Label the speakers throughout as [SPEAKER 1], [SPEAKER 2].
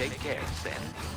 [SPEAKER 1] Take care, Sen.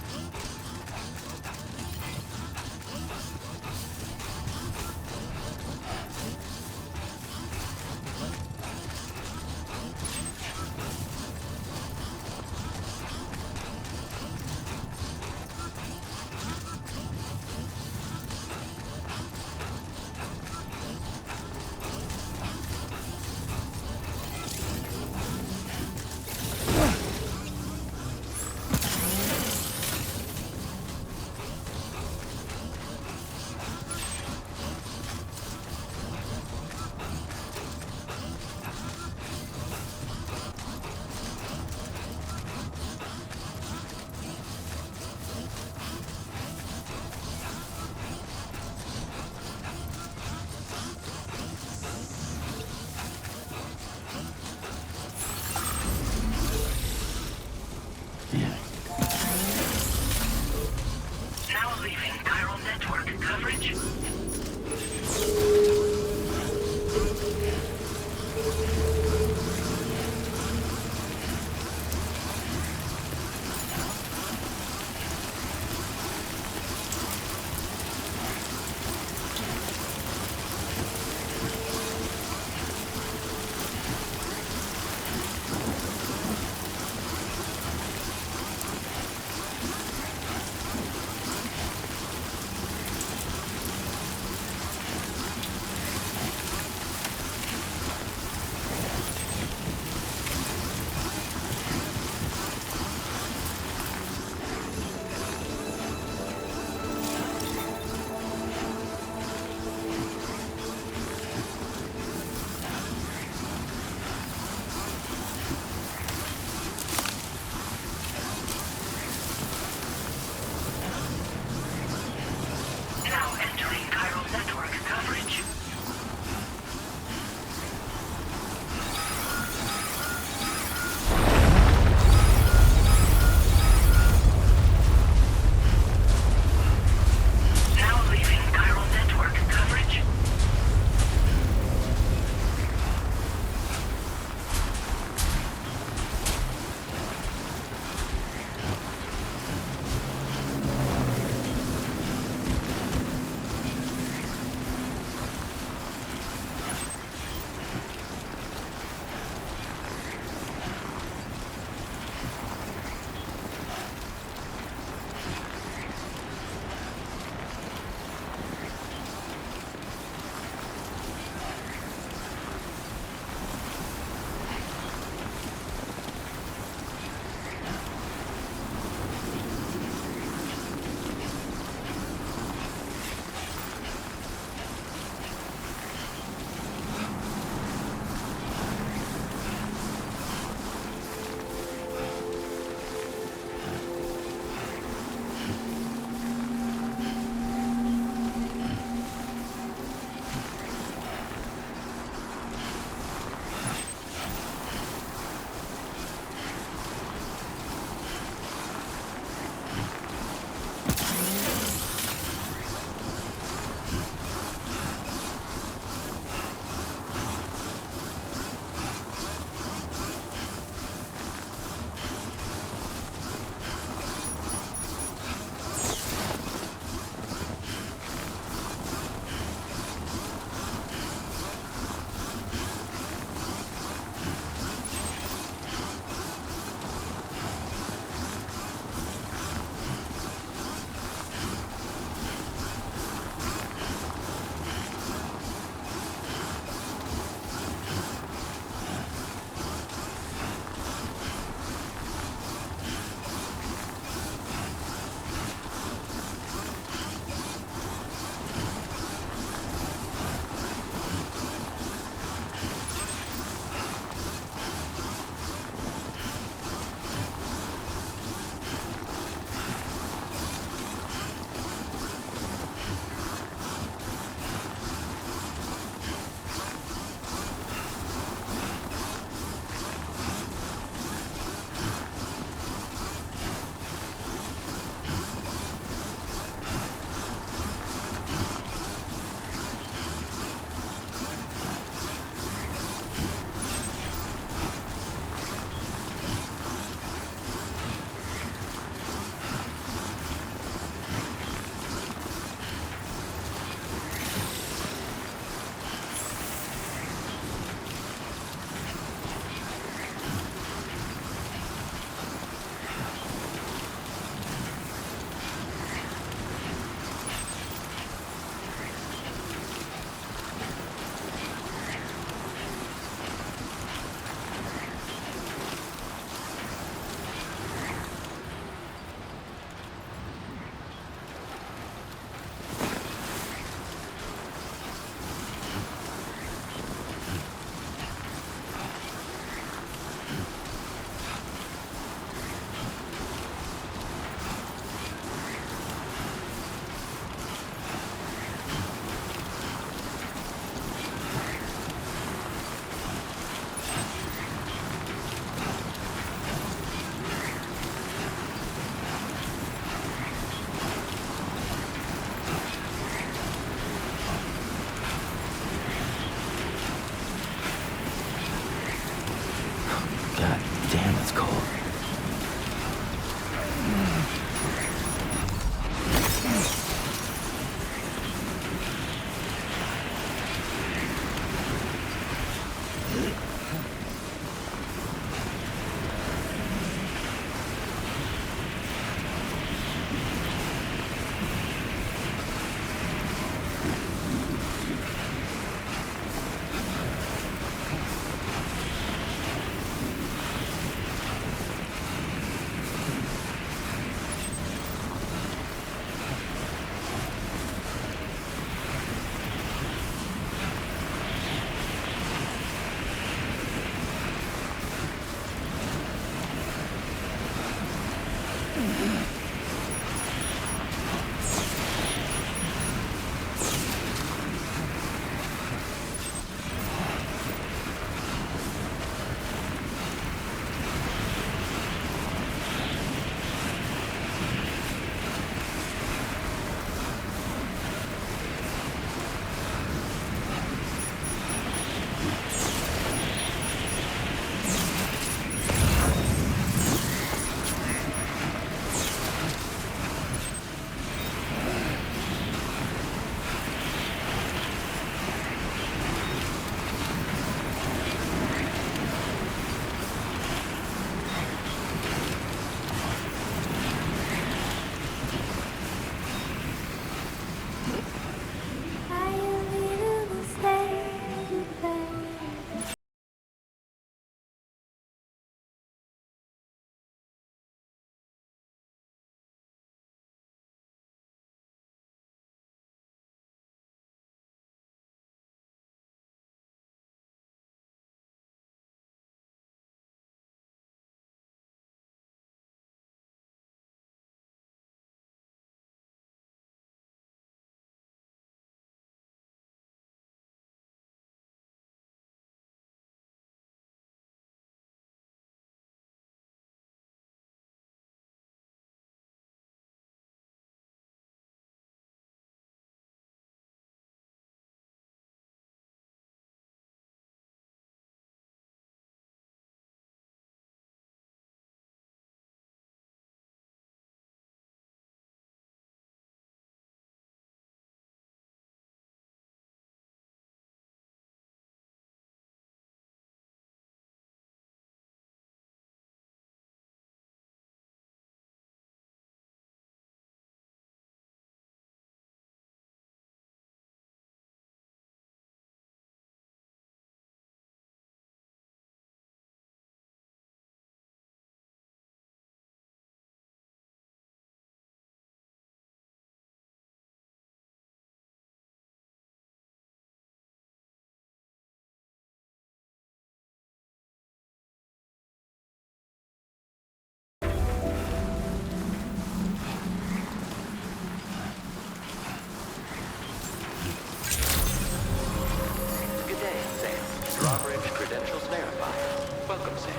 [SPEAKER 1] drawbridge credentials verified. Welcome, Sam.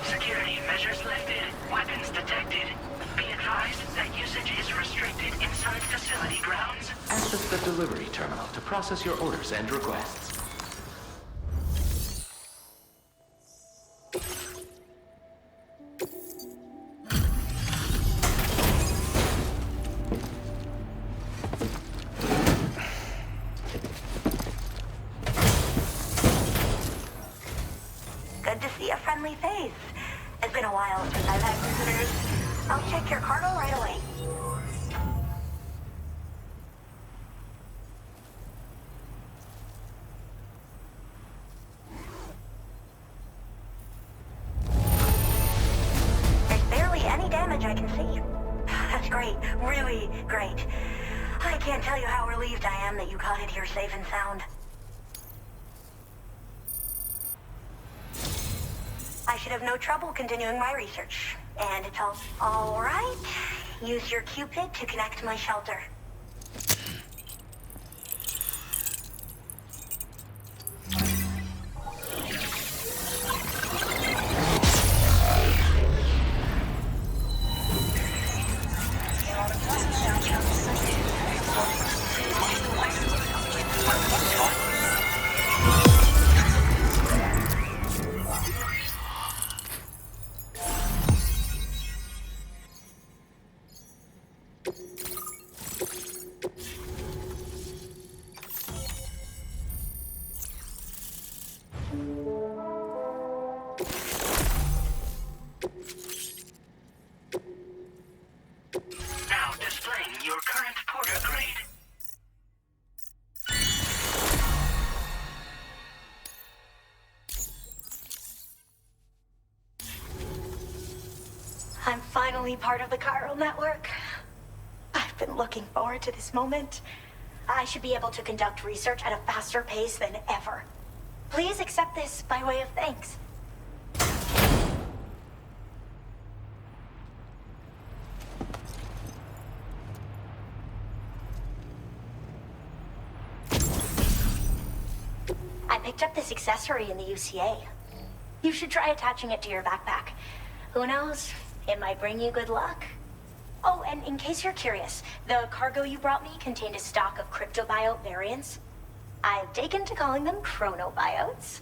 [SPEAKER 2] Security measures lifted. Weapons detected. Be advised that usage is restricted inside facility grounds.
[SPEAKER 1] Access the delivery terminal to process your orders and requests.
[SPEAKER 3] Good to see a friendly face. It's been a while since I've had visitors. I'll check your cargo right away. There's barely any damage I can see. That's great. Really great. I can't tell you how relieved I am that you got it here safe and sound. I should have no trouble continuing my research. And it's all right. Use your Cupid to connect to my shelter.
[SPEAKER 2] Now displaying your current porter grade.
[SPEAKER 3] I'm finally part of the chiral network. I've been looking forward to this moment. I should be able to conduct research at a faster pace than ever. Please accept this by way of thanks. I picked up this accessory in the UCA. You should try attaching it to your backpack. Who knows? It might bring you good luck. Oh, and in case you're curious, the cargo you brought me contained a stock of cryptobiote variants. I've taken to calling them chronobiotes.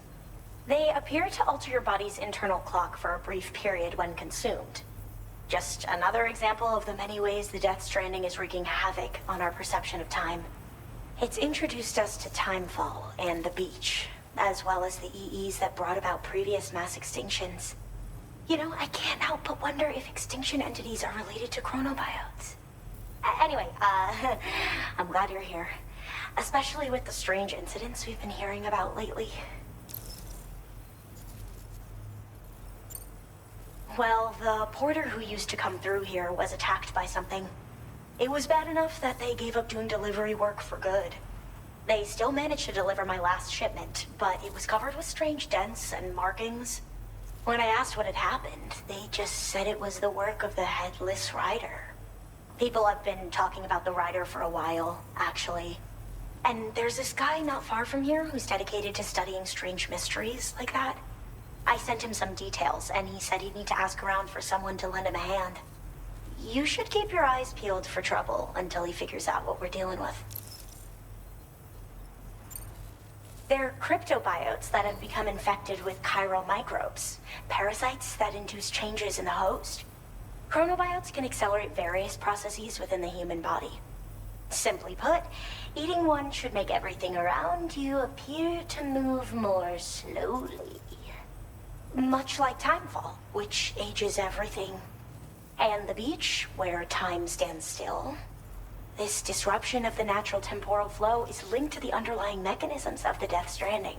[SPEAKER 3] They appear to alter your body's internal clock for a brief period when consumed. Just another example of the many ways the Death Stranding is wreaking havoc on our perception of time. It's introduced us to timefall and the beach, as well as the EEs that brought about previous mass extinctions. You know, I can't help but wonder if extinction entities are related to chronobiotes. Anyway, I'm glad you're here. Especially with the strange incidents we've been hearing about lately. Well, the porter who used to come through here was attacked by something. It was bad enough that they gave up doing delivery work for good. They still managed to deliver my last shipment, but it was covered with strange dents and markings. When I asked what had happened, they just said it was the work of the Headless Rider. People have been talking about the Rider for a while, actually. And there's this guy not far from here who's dedicated to studying strange mysteries like that. I sent him some details, and he said he'd need to ask around for someone to lend him a hand. You should keep your eyes peeled for trouble until he figures out what we're dealing with. They're cryptobiotes that have become infected with chiral microbes, parasites that induce changes in the host. Chronobiotes can accelerate various processes within the human body. Simply put, eating one should make everything around you appear to move more slowly. Much like timefall, which ages everything. And the beach, where time stands still. This disruption of the natural temporal flow is linked to the underlying mechanisms of the Death Stranding.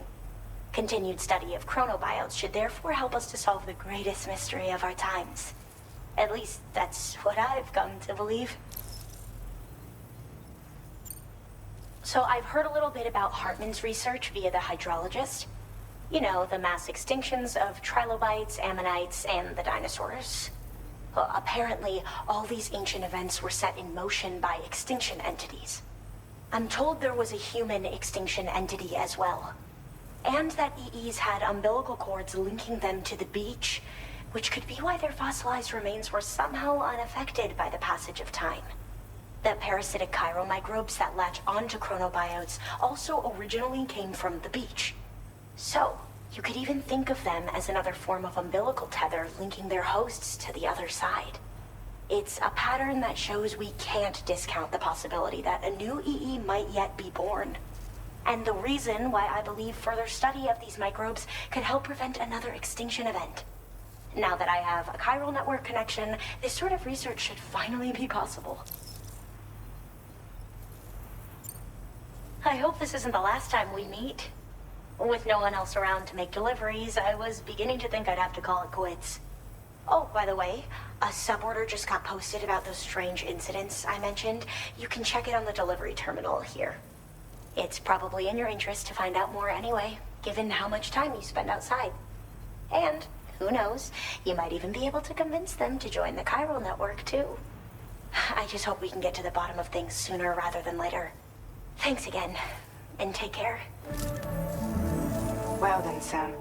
[SPEAKER 3] Continued study of chronobiotes should therefore help us to solve the greatest mystery of our times. At least, that's what I've come to believe. So I've heard a little bit about Hartman's research via the hydrologist. You know, the mass extinctions of trilobites, ammonites, and the dinosaurs. Well, apparently, all these ancient events were set in motion by extinction entities. I'm told there was a human extinction entity as well. And that EEs had umbilical cords linking them to the beach, which could be why their fossilized remains were somehow unaffected by the passage of time. The parasitic chiromicrobes that latch onto chronobiotes also originally came from the beach. So, you could even think of them as another form of umbilical tether linking their hosts to the other side. It's a pattern that shows we can't discount the possibility that a new EE might yet be born. And the reason why I believe further study of these microbes could help prevent another extinction event. Now that I have a chiral network connection, this sort of research should finally be possible. I hope this isn't the last time we meet. With no one else around to make deliveries, I was beginning to think I'd have to call it quits. Oh, by the way, a suborder just got posted about those strange incidents I mentioned. You can check it on the delivery terminal here. It's probably in your interest to find out more anyway, given how much time you spend outside. And, who knows, you might even be able to convince them to join the chiral network, too. I just hope we can get to the bottom of things sooner rather than later. Thanks again, and take care.
[SPEAKER 4] Well then, Sam.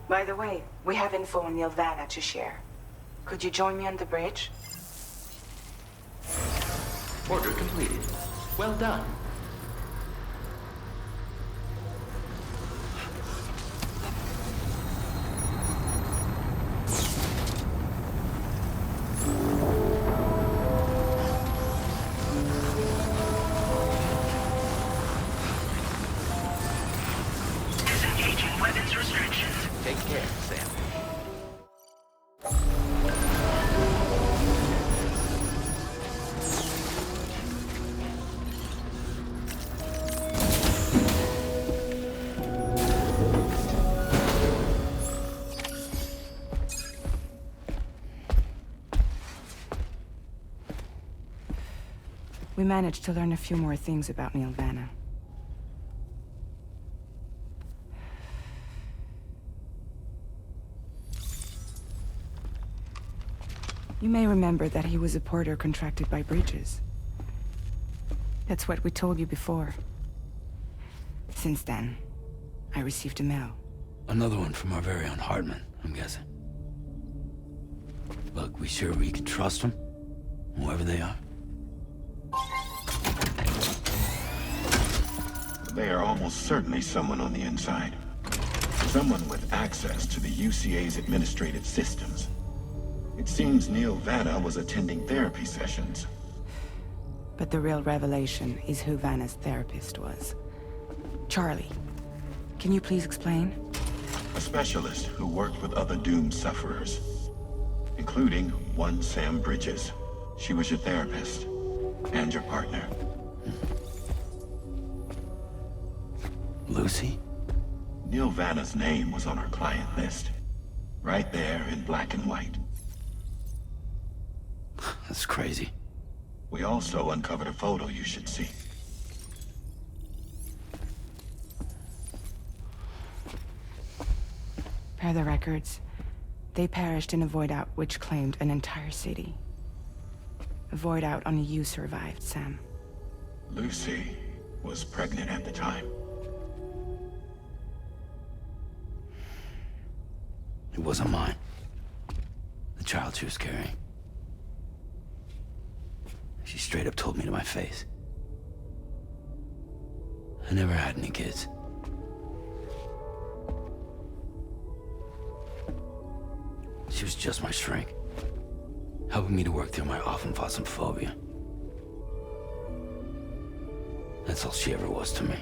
[SPEAKER 4] By the way, we have info on Nilvana to share. Could you join me on the bridge?
[SPEAKER 1] Order completed. Well done.
[SPEAKER 2] Disengaging weapons restrictions.
[SPEAKER 1] Take care, Sam.
[SPEAKER 4] We managed to learn a few more things about Nilvana. You may remember that he was a porter contracted by Bridges. That's what we told you before. Since then, I received a mail.
[SPEAKER 5] Another one from our very own Hartman, I'm guessing. Look, we sure we can trust them? Whoever they are?
[SPEAKER 6] They are almost certainly someone on the inside. Someone with access to the UCA's administrative systems. It seems Neil Vanna was attending therapy sessions.
[SPEAKER 4] But the real revelation is who Vanna's therapist was. Charlie, can you please explain?
[SPEAKER 6] A specialist who worked with other doomed sufferers, including one Sam Bridges. She was your therapist and your partner.
[SPEAKER 5] Lucy?
[SPEAKER 6] Neil Vanna's name was on our client list. Right there in black and white.
[SPEAKER 5] That's crazy.
[SPEAKER 6] We also uncovered a photo you should see.
[SPEAKER 4] Per the records, they perished in a void out which claimed an entire city. A void out only you survived, Sam.
[SPEAKER 6] Lucy was pregnant at the time.
[SPEAKER 5] It wasn't mine. The child she was carrying. She straight up told me to my face. I never had any kids. She was just my shrink, helping me to work through my often phobia. That's all she ever was to me.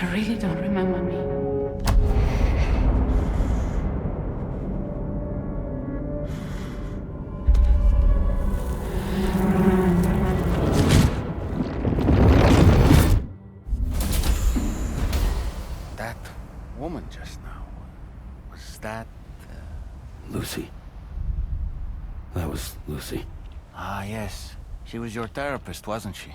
[SPEAKER 4] You really don't remember me.
[SPEAKER 7] That woman just now, was that...
[SPEAKER 5] Lucy. That was Lucy.
[SPEAKER 7] Ah, yes. She was your therapist, wasn't she?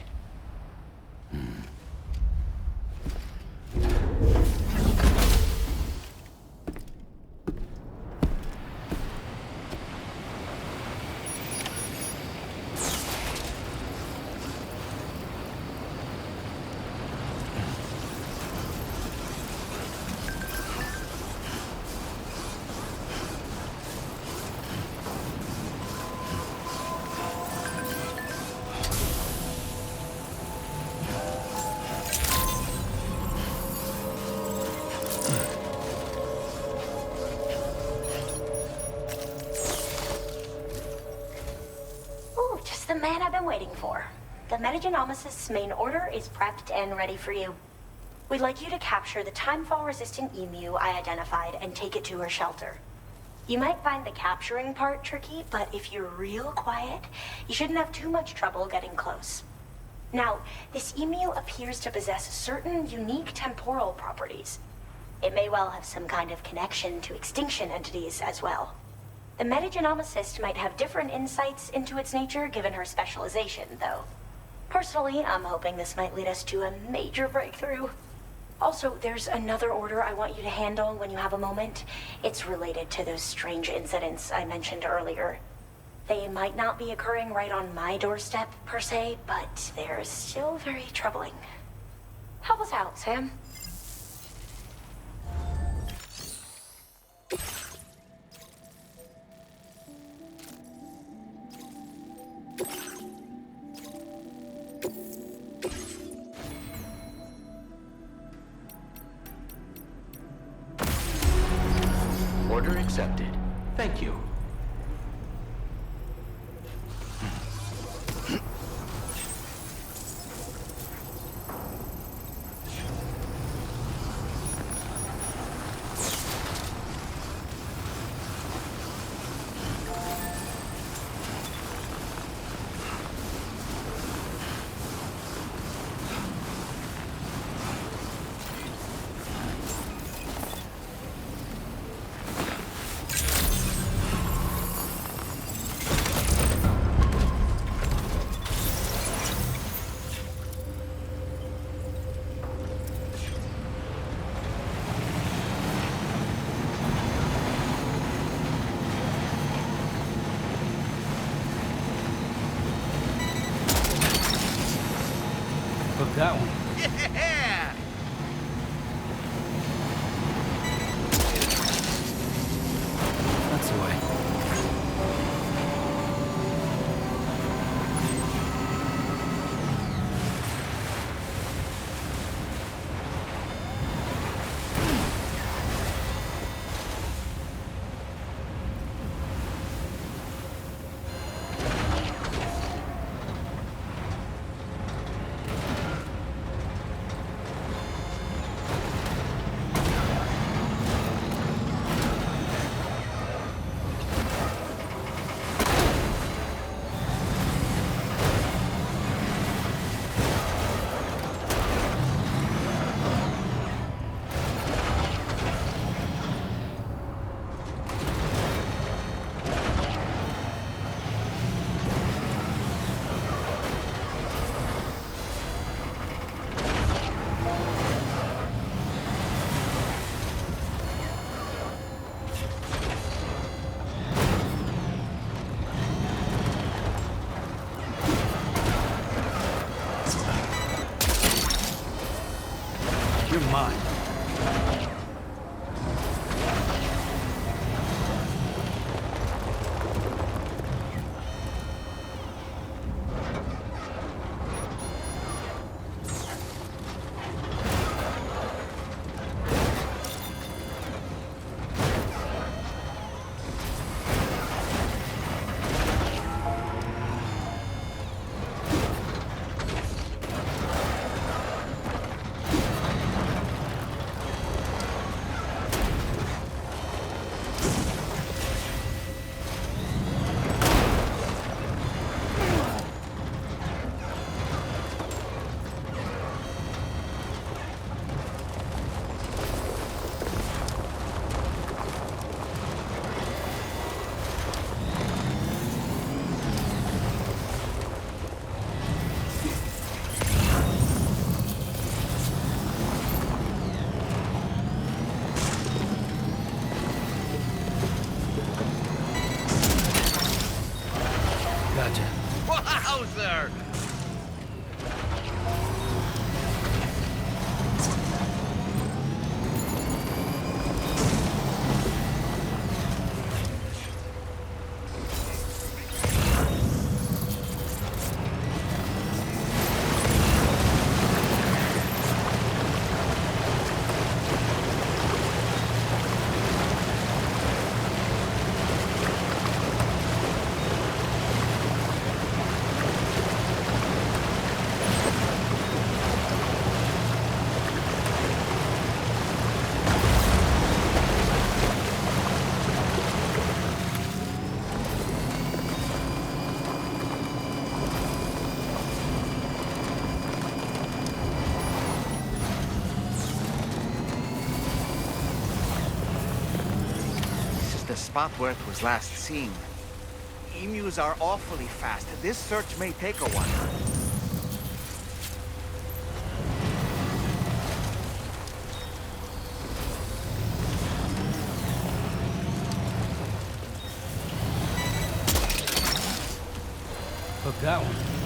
[SPEAKER 3] Ooh, just the man I've been waiting for. The Metagenomicist's main order is prepped and ready for you. We'd like you to capture the timefall-resistant emu I identified and take it to her shelter. You might find the capturing part tricky, but if you're real quiet, you shouldn't have too much trouble getting close. Now, this emu appears to possess certain unique temporal properties. It may well have some kind of connection to extinction entities as well. The metagenomicist might have different insights into its nature given her specialization, though. Personally, I'm hoping this might lead us to a major breakthrough. Also, there's another order I want you to handle when you have a moment. It's related to those strange incidents I mentioned earlier. They might not be occurring right on my doorstep, per se, but they're still very troubling. Help us out, Sam.
[SPEAKER 1] Order accepted. Thank you.
[SPEAKER 5] Took that one.
[SPEAKER 7] Yeah!
[SPEAKER 5] That's the way. You're mine.
[SPEAKER 7] the spot where it was last seen. Emus are awfully fast. This search may take a while.
[SPEAKER 5] Hook that one.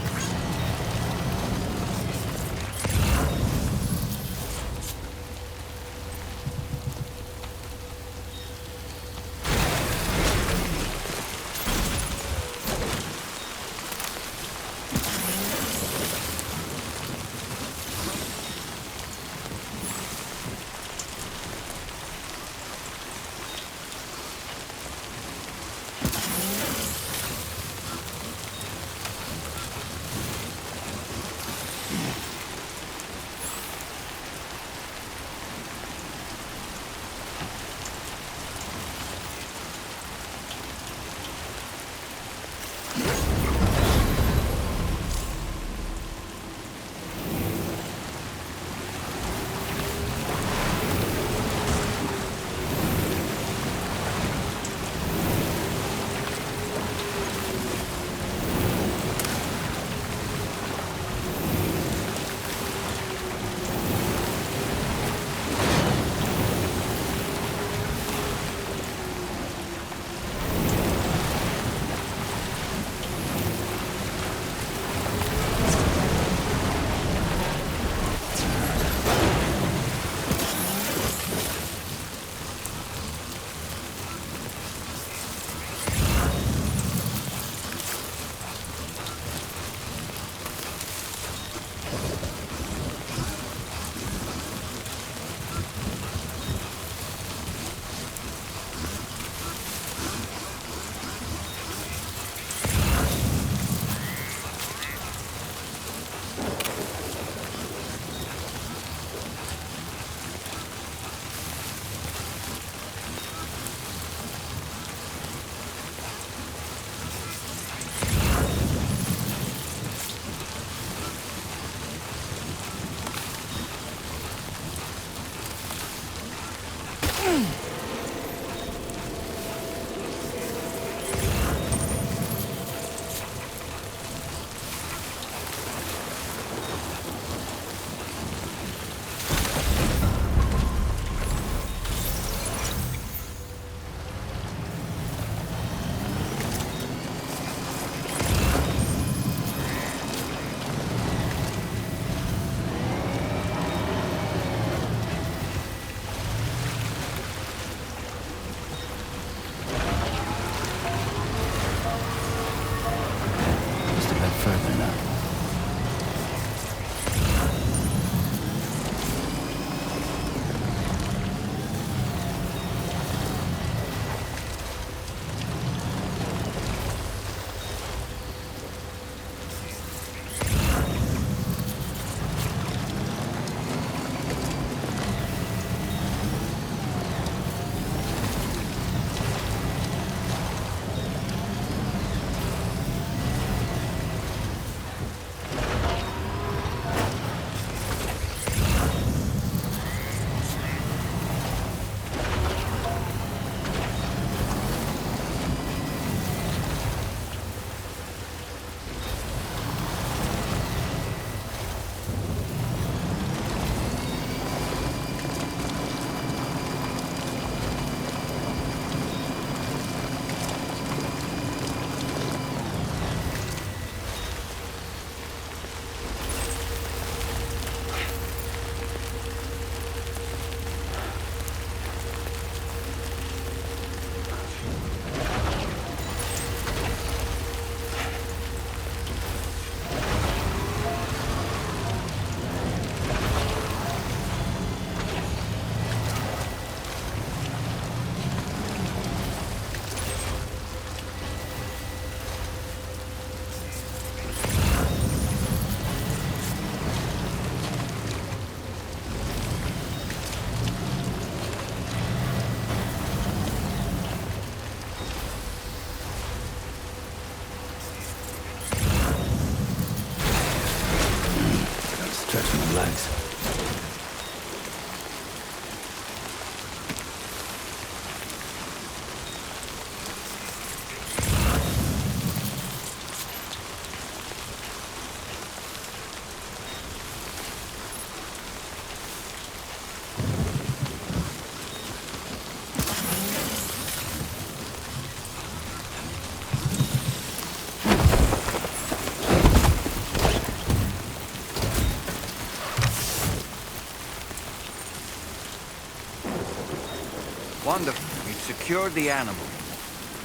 [SPEAKER 7] Wonderful. We've secured the animal.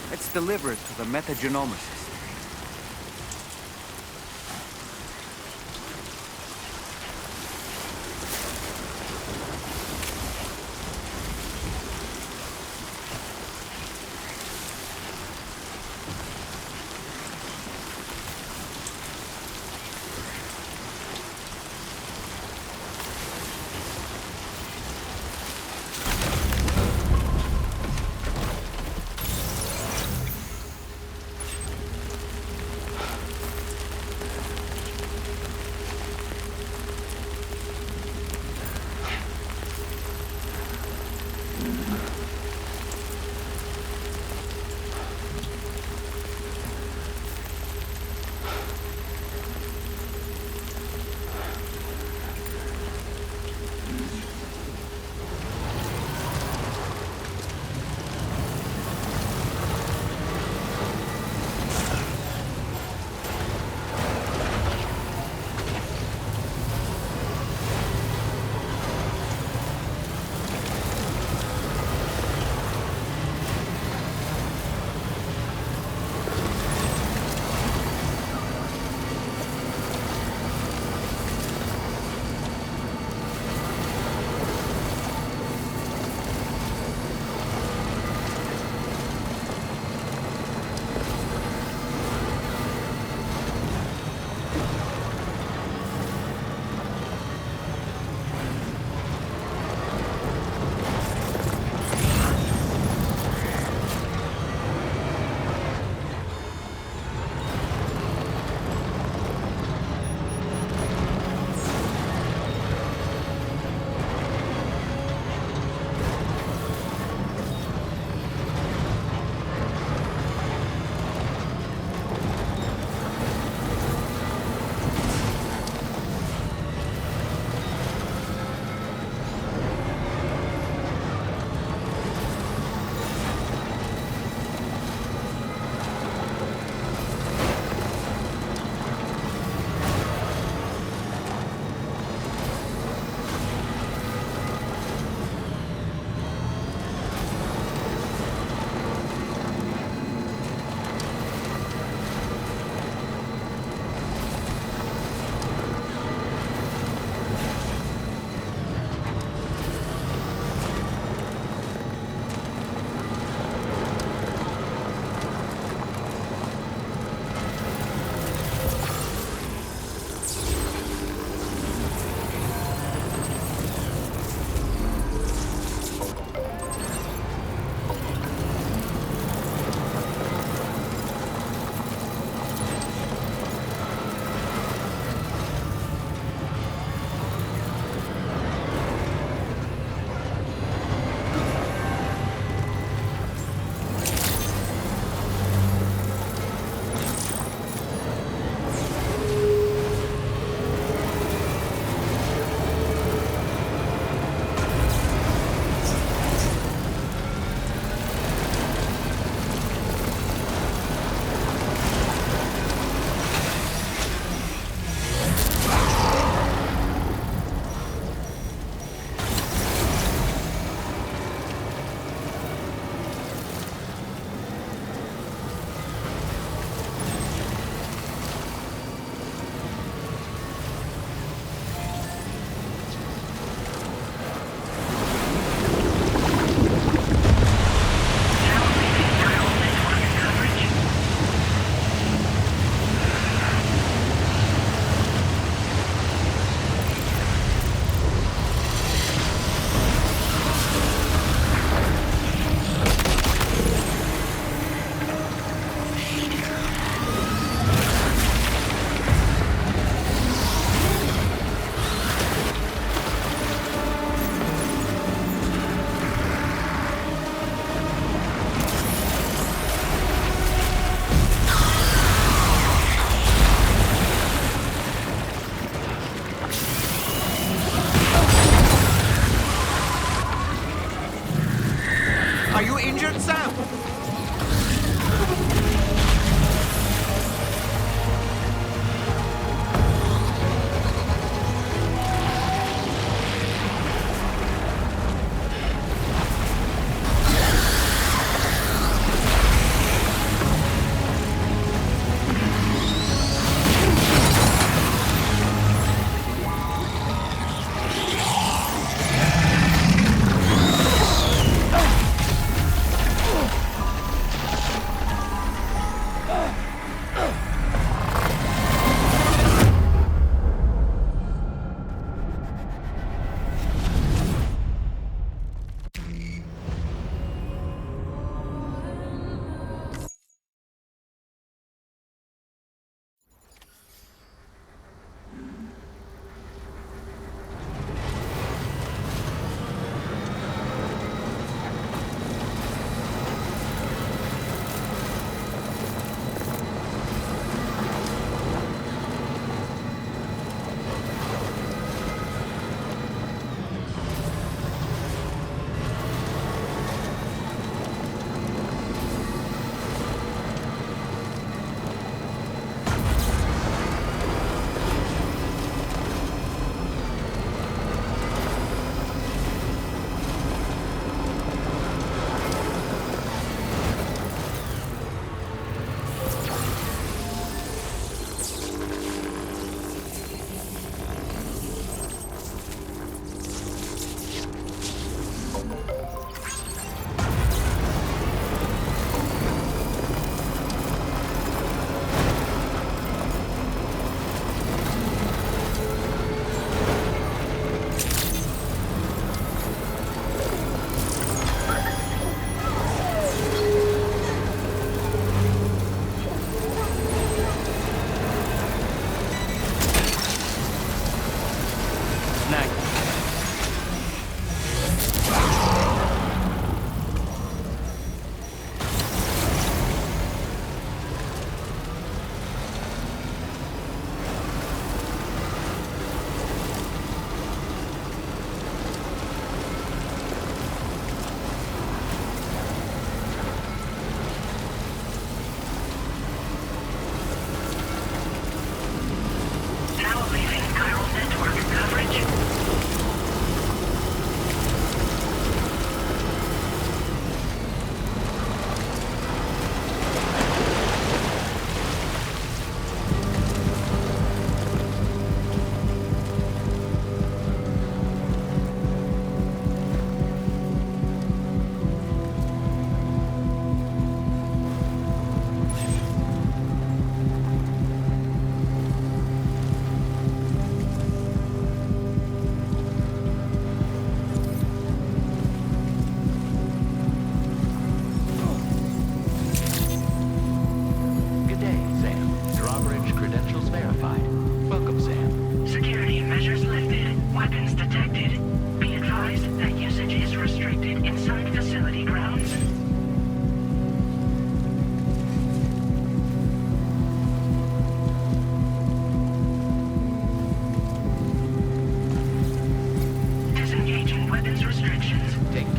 [SPEAKER 7] Let's deliver it to the metagenomicist.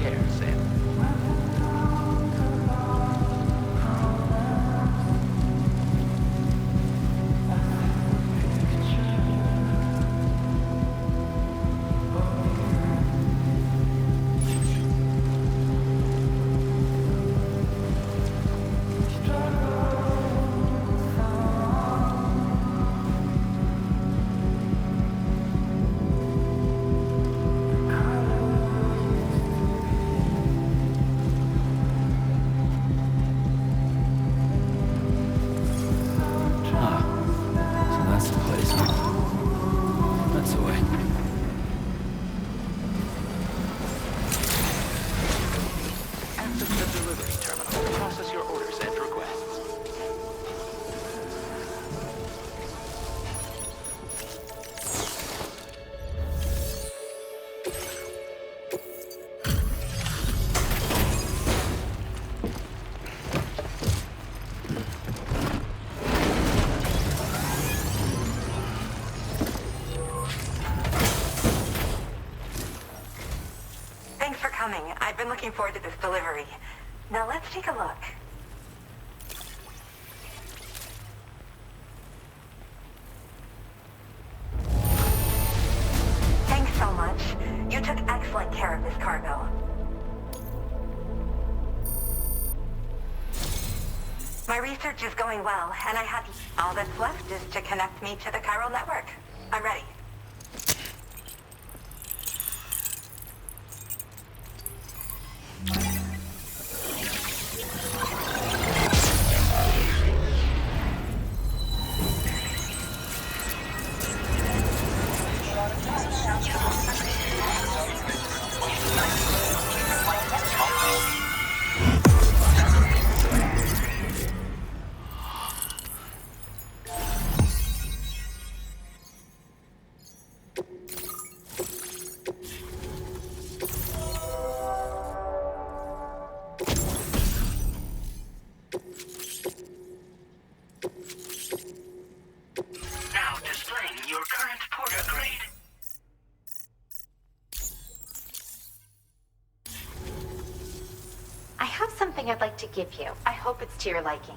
[SPEAKER 1] care, Sam.
[SPEAKER 5] So that's the place, huh? That's the way.
[SPEAKER 1] Access the delivery terminal to process your orders and requests.
[SPEAKER 8] Thanks for coming. I've been looking forward to this delivery. Now let's take a look. Thanks so much. You took excellent care of this cargo. My research is going well, and I have all that's left is to connect me to the chiral network. I'm ready.
[SPEAKER 2] Now displaying your current porter grade.
[SPEAKER 9] I have something I'd like to give you. I hope it's to your liking.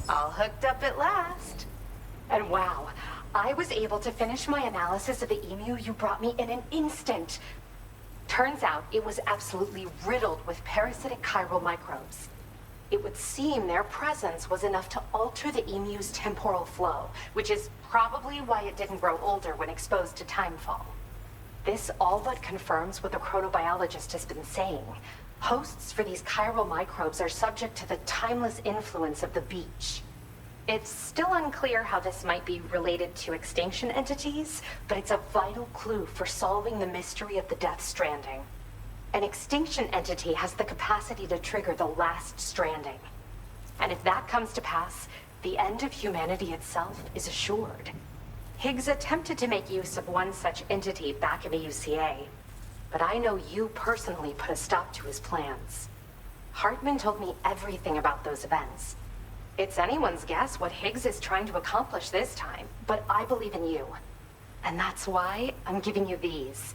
[SPEAKER 9] All hooked up at last. And wow, I was able to finish my analysis of the emu you brought me in an instant. Turns out it was absolutely riddled with parasitic chiral microbes. It would seem their presence was enough to alter the emu's temporal flow, which is probably why it didn't grow older when exposed to timefall. This all but confirms what the chronobiologist has been saying. Hosts for these chiral microbes are subject to the timeless influence of the beach. It's still unclear how this might be related to extinction entities, but it's a vital clue for solving the mystery of the Death Stranding. An extinction entity has the capacity to trigger the last stranding. And if that comes to pass, the end of humanity itself is assured. Higgs attempted to make use of one such entity back in the UCA, but I know you personally put a stop to his plans. Hartman told me everything about those events. It's anyone's guess what Higgs is trying to accomplish this time, but I believe in you. And that's why I'm giving you these.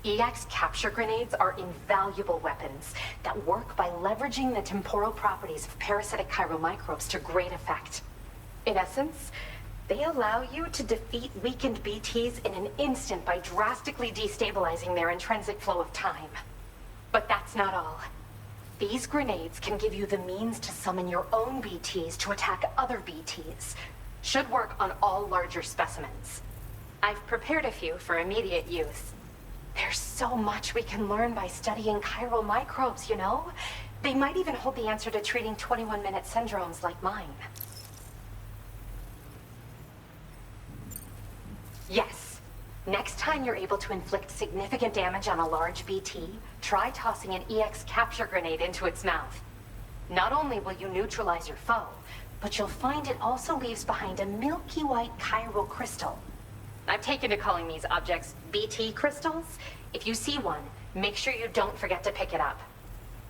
[SPEAKER 9] EX capture grenades are invaluable weapons that work by leveraging the temporal properties of parasitic chiral microbes to great effect. In essence, they allow you to defeat weakened BTs in an instant by drastically destabilizing their intrinsic flow of time. But that's not all. These grenades can give you the means to summon your own BTs to attack other BTs. Should work on all larger specimens. I've prepared a few for immediate use. There's so much we can learn by studying chiral microbes, you know? They might even hold the answer to treating 21-minute syndromes like mine. Yes. Next time you're able to inflict significant damage on a large BT, try tossing an EX capture grenade into its mouth. Not only will you neutralize your foe, but you'll find it also leaves behind a milky white chiral crystal. I've taken to calling these objects BT crystals. If you see one, make sure you don't forget to pick it up.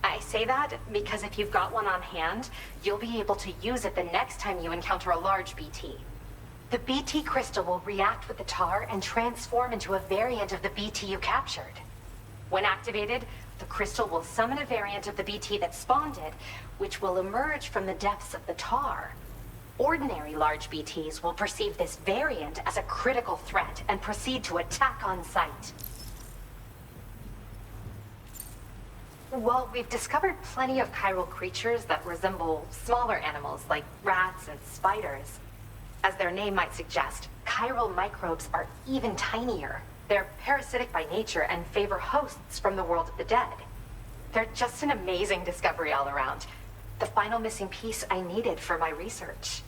[SPEAKER 9] I say that because if you've got one on hand, you'll be able to use it the next time you encounter a large BT. The BT crystal will react with the tar and transform into a variant of the BT you captured. When activated, the crystal will summon a variant of the BT that spawned it, which will emerge from the depths of the tar. Ordinary large BTs will perceive this variant as a critical threat and proceed to attack on sight. While we've discovered plenty of chiral creatures that resemble smaller animals like rats and spiders, as their name might suggest, chiral microbes are even tinier. They're parasitic by nature and favor hosts from the world of the dead. They're just an amazing discovery all around. The final missing piece I needed for my research.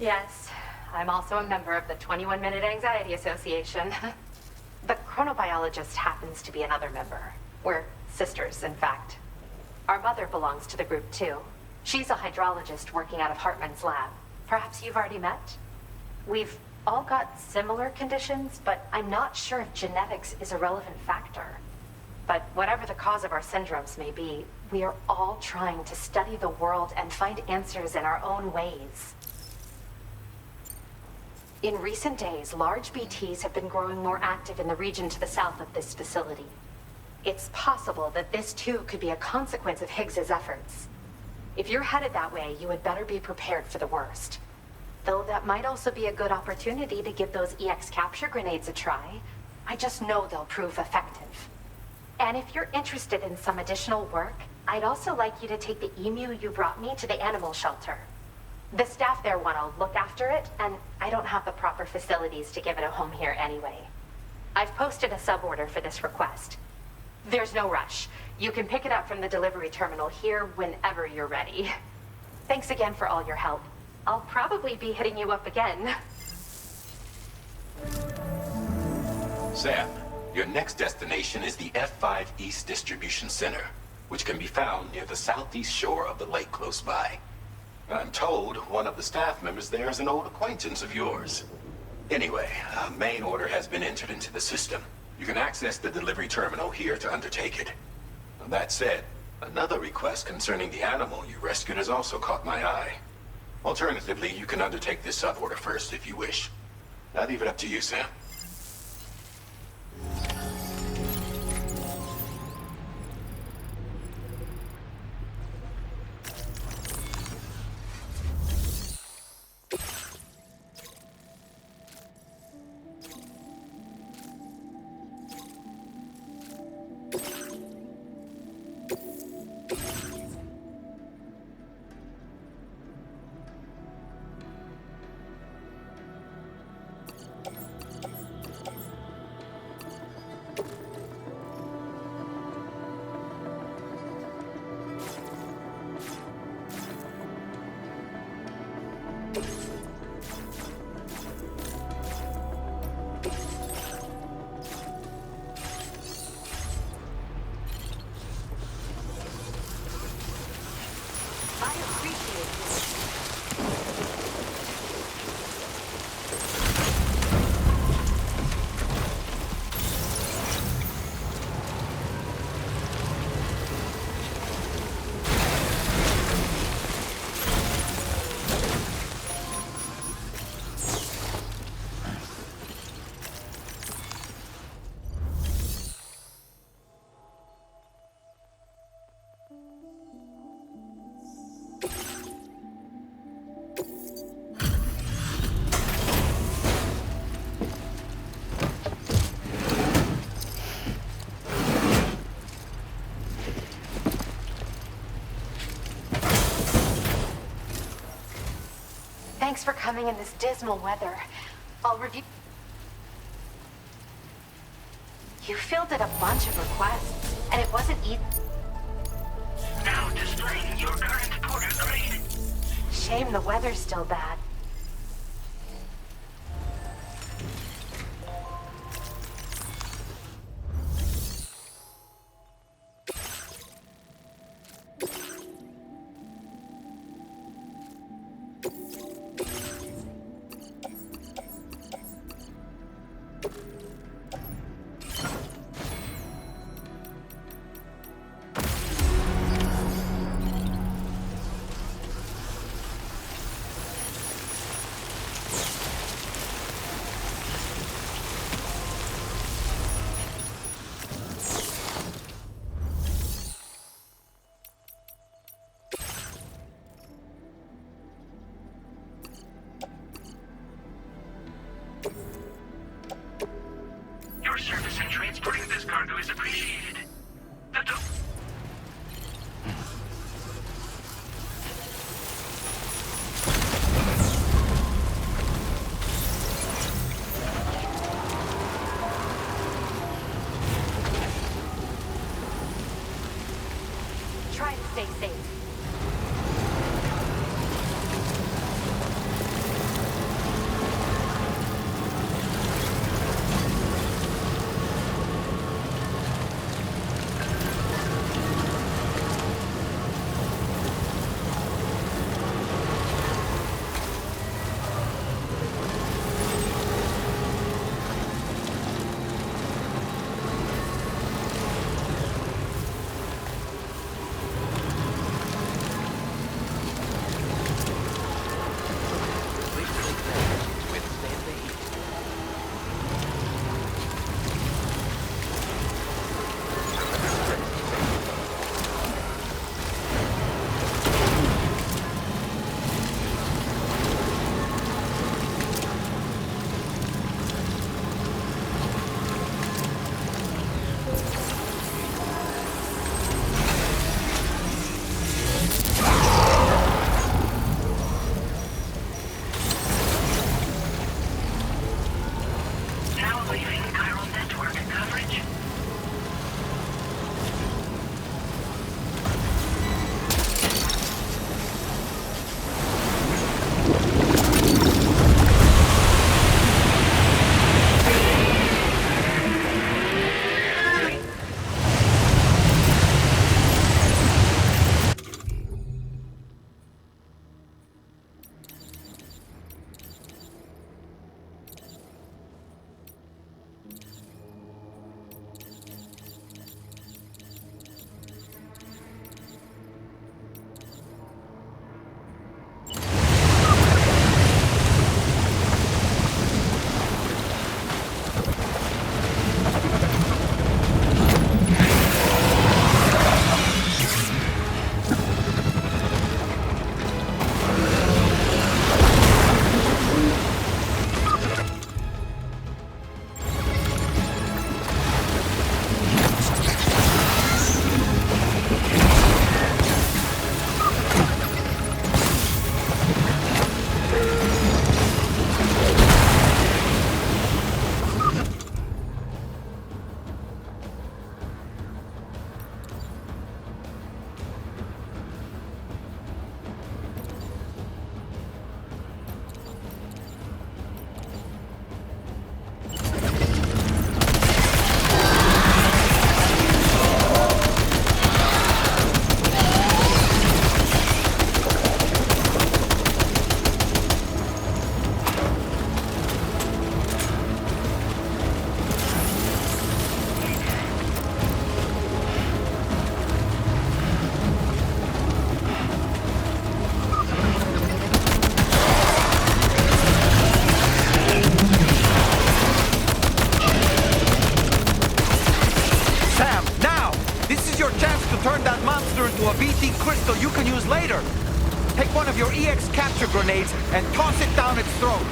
[SPEAKER 9] Yes, I'm also a member of the 21-Minute Anxiety Association. The chronobiologist happens to be another member. We're sisters, in fact. Our mother belongs to the group, too. She's a hydrologist working out of Hartman's lab. Perhaps you've already met? We've all got similar conditions, but I'm not sure if genetics is a relevant factor. But whatever the cause of our syndromes may be, we are all trying to study the world and find answers in our own ways. In recent days, large BTs have been growing more active in the region to the south of this facility. It's possible that this too could be a consequence of Higgs's efforts. If you're headed that way, you had better be prepared for the worst. Though that might also be a good opportunity to give those EX capture grenades a try. I just know they'll prove effective. And if you're interested in some additional work, I'd also like you to take the emu you brought me to the animal shelter. The staff there want to look after it, and I don't have the proper facilities to give it a home here anyway. I've posted a suborder for this request. There's no rush. You can pick it up from the delivery terminal here whenever you're ready. Thanks again for all your help. I'll probably be hitting you up again.
[SPEAKER 10] Sam, your next destination is the F5 East Distribution Center, which can be found near the southeast shore of the lake close by. I'm told one of the staff members there is an old acquaintance of yours. Anyway, a main order has been entered into the system. You can access the delivery terminal here to undertake it. That said, another request concerning the animal you rescued has also caught my eye. Alternatively, you can undertake this suborder first if you wish. I'll leave it up to you, Sam.
[SPEAKER 9] Thanks for coming in this dismal weather. I'll review... You fielded a bunch of requests, and it wasn't easy.
[SPEAKER 2] Now displaying your current porter grade.
[SPEAKER 9] Shame the weather's still bad.
[SPEAKER 2] service in transporting this cargo is appreciated. The
[SPEAKER 9] Try to stay safe.
[SPEAKER 2] now leaving chiral network coverage.
[SPEAKER 7] Sam, now! This is your chance to turn that monster into a BT crystal you can use later. Take one of your EX capture grenades and toss it down its throat.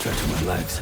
[SPEAKER 5] stretching my legs.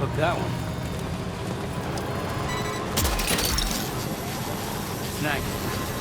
[SPEAKER 5] Hook that one. Snag.